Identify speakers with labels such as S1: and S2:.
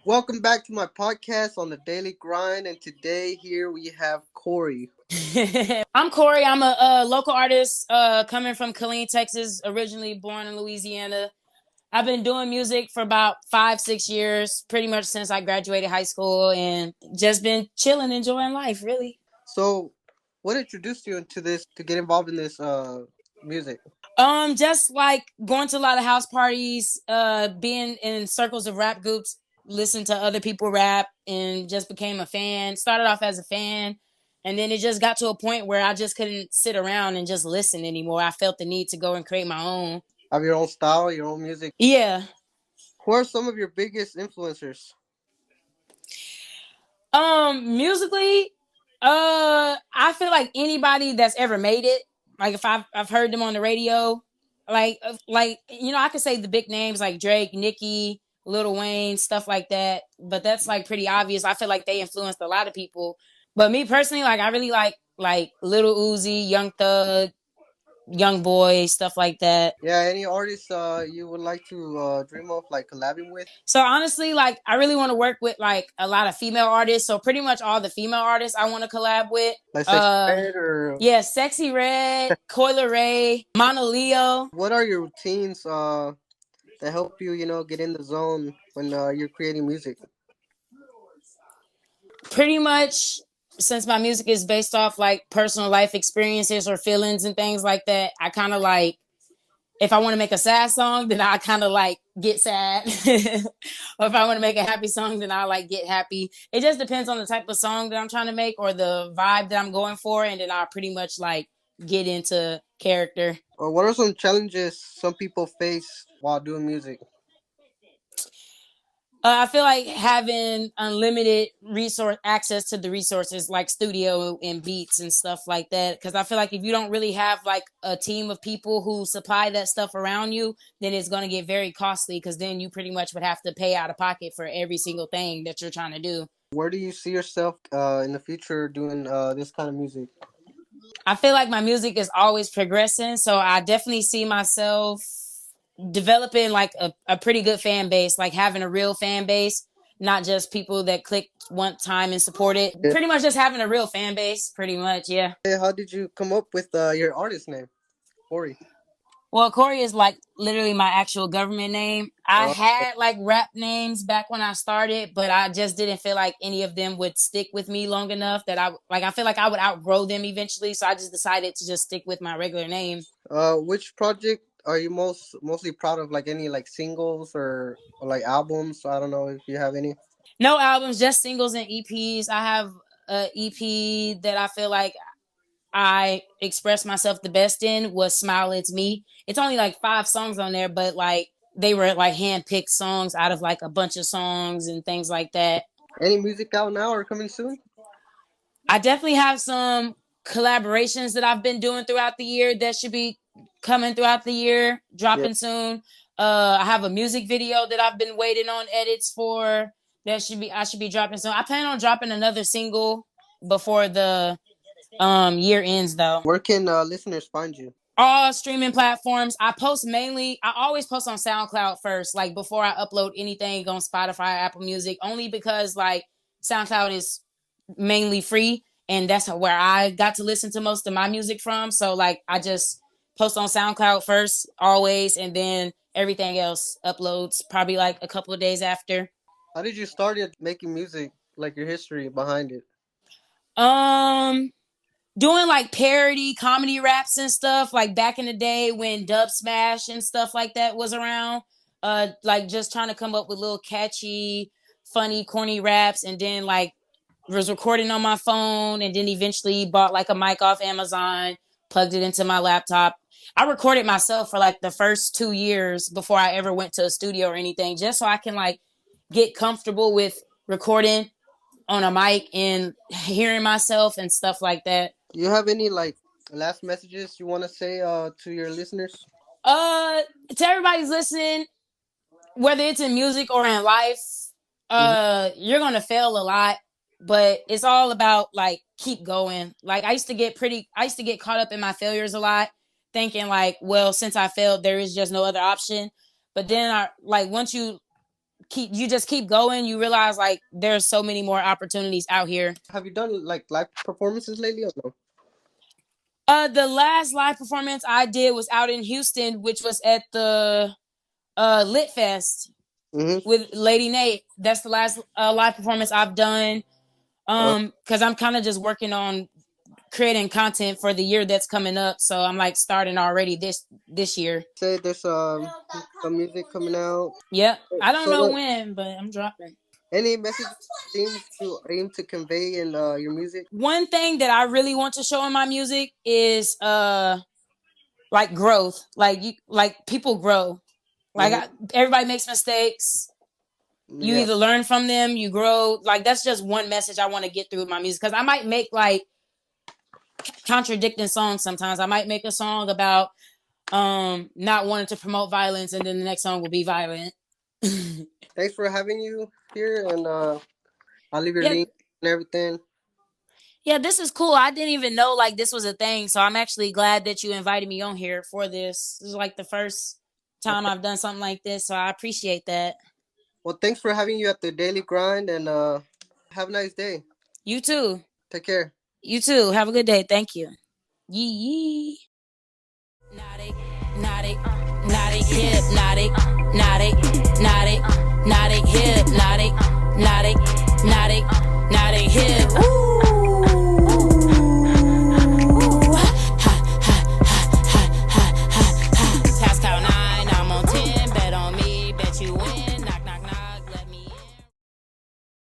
S1: Welcome back to my podcast on the Daily Grind, and today here we have COREE.
S2: I'm COREE. I'm a, local artist coming from Killeen, Texas, originally born in Louisiana. I've been doing music for about 5, 6 years, pretty much since I graduated high school, and just been chilling, enjoying life, really.
S1: So, what introduced you into this to get involved in this music?
S2: Just like going to a lot of house parties, being in circles of rap groups, listen to other people rap, and just became a fan. Started off as a fan, and then it just got to a point where I just couldn't sit around and just listen anymore. I felt the need to go and create my own.
S1: Have your own style, your own music.
S2: Yeah.
S1: Who are some of your biggest influencers?
S2: Musically, I feel like anybody that's ever made it, like if I've heard them on the radio, I could say the big names like Drake, Nicki, Lil Wayne, stuff like that. But that's like pretty obvious. I feel like they influenced a lot of people. But me personally, like I really like Little Uzi, Young Thug, Young Boy, stuff like that.
S1: Yeah, any artists you would like to dream of like collabing with?
S2: So honestly, like I really want to work with like a lot of female artists. So pretty much all the female artists I want to collab with.
S1: Like Sexy Red or
S2: Yeah, Sexy Red, Coyle Ray, Mono Leo.
S1: what are your routines that help you, get in the zone when you're creating music?
S2: Pretty much since my music is based off like personal life experiences or feelings and things like that, I kind of like if I want to make a sad song, then I kind of like get sad. Or if I want to make a happy song, then I like get happy. It just depends on the type of song that I'm trying to make or the vibe that I'm going for, and then I pretty much like get into character.
S1: Or what are some challenges some people face while doing music?
S2: I feel like having unlimited resource access to the resources like studio and beats and stuff like that. Because I feel like if you don't really have like a team of people who supply that stuff around you, then it's going to get very costly. Because then you pretty much would have to pay out of pocket for every single thing that you're trying to do.
S1: Where do you see yourself in the future doing this kind of music?
S2: I feel like my music is always progressing, so I definitely see myself developing like a pretty good fan base, like having a real fan base, not just people that click one time and support it.
S1: Yeah.
S2: Pretty much just having a real fan base, pretty much, yeah.
S1: Hey, how did you come up with your artist name, COREE?
S2: Well, COREE is like literally my actual government name. I
S1: Uh,
S2: had like rap names back when I started, but I just didn't feel like any of them would stick with me long enough that I feel like I would outgrow them eventually. So I just decided to just stick with my regular name.
S1: which project are you mostly proud of? Like any like singles or like albums? I don't know if you have any.
S2: No albums, just singles and EPs. I have a EP that I feel like I expressed myself the best in was Smile It's Me. It's only like 5 songs on there, but like they were like hand picked songs out of like a bunch of songs and things like that.
S1: Any music out now or coming soon?
S2: I definitely have some collaborations that I've been doing throughout the year that should be coming throughout the year,
S1: Yeah.
S2: dropping soon. I have a music video that I've been waiting on edits for that I should be dropping soon. I plan on dropping another single before the year ends though.
S1: Where can listeners find you?
S2: All streaming platforms. I always post on SoundCloud first, like before I upload anything on Spotify, Apple Music, only because like SoundCloud is mainly free and that's where I got to listen to most of my music from. So like I just post on SoundCloud first always, and then everything else uploads probably like a couple of days after.
S1: How did you started making music? Like your history behind it?
S2: Um Doing like parody comedy raps and stuff like back in the day when Dub Smash and stuff like that was around. Like just trying to come up with little catchy, funny, corny raps, and then like was recording on my phone, and then eventually bought like a mic off Amazon, plugged it into my laptop. I recorded myself for like the first 2 years before I ever went to a studio or anything, just so I can like get comfortable with recording on a mic and hearing myself and stuff like that.
S1: Do you have any like last messages you want to say to your listeners?
S2: Uh, to everybody's listening, whether it's in music or in life,
S1: Hmm.
S2: you're gonna fail a lot, but it's all about like keep going. Like I used to get caught up in my failures a lot, thinking like, well, since I failed, there is just no other option. But then I like once you keep going, you realize like there's so many more opportunities out here.
S1: Have you done like live performances lately or no?
S2: The last live performance I did was out in Houston, which was at the Lit Fest
S1: Mm-hmm.
S2: with Lady Nate. That's the last live performance I've done. Because I'm kind of just working on creating content for the year that's coming up. So I'm like starting already this year.
S1: Say there's some music coming out.
S2: Yep. I don't
S1: So
S2: know
S1: what?
S2: when, but I'm dropping.
S1: Any messages seems to aim to convey in your music?
S2: One thing that I really want to show in my music is like growth. Like people grow. Like
S1: Mm-hmm.
S2: everybody makes mistakes. You
S1: Yeah.
S2: either learn from them, you grow. Like that's just one message I want to get through with my music, because I might make like contradicting songs sometimes. I might make a song about not wanting to promote violence, and then the next song will be violent.
S1: Thanks for having you here, and I'll leave your
S2: Yeah,
S1: link and everything.
S2: yeah, this is cool. I didn't even know like this was a thing, so I'm actually glad that you invited me on here for this. This is like the first time
S1: Okay.
S2: I've done something like this, so I appreciate that.
S1: Well, thanks for having you at the daily grind, and have a nice day.
S2: You too.
S1: Take care.
S2: You too. Have a good day. Thank you. Yee yee. Hypnotic, hypnotic, hypnotic, hypnotic, hypnotic, hypnotic, hypnotic.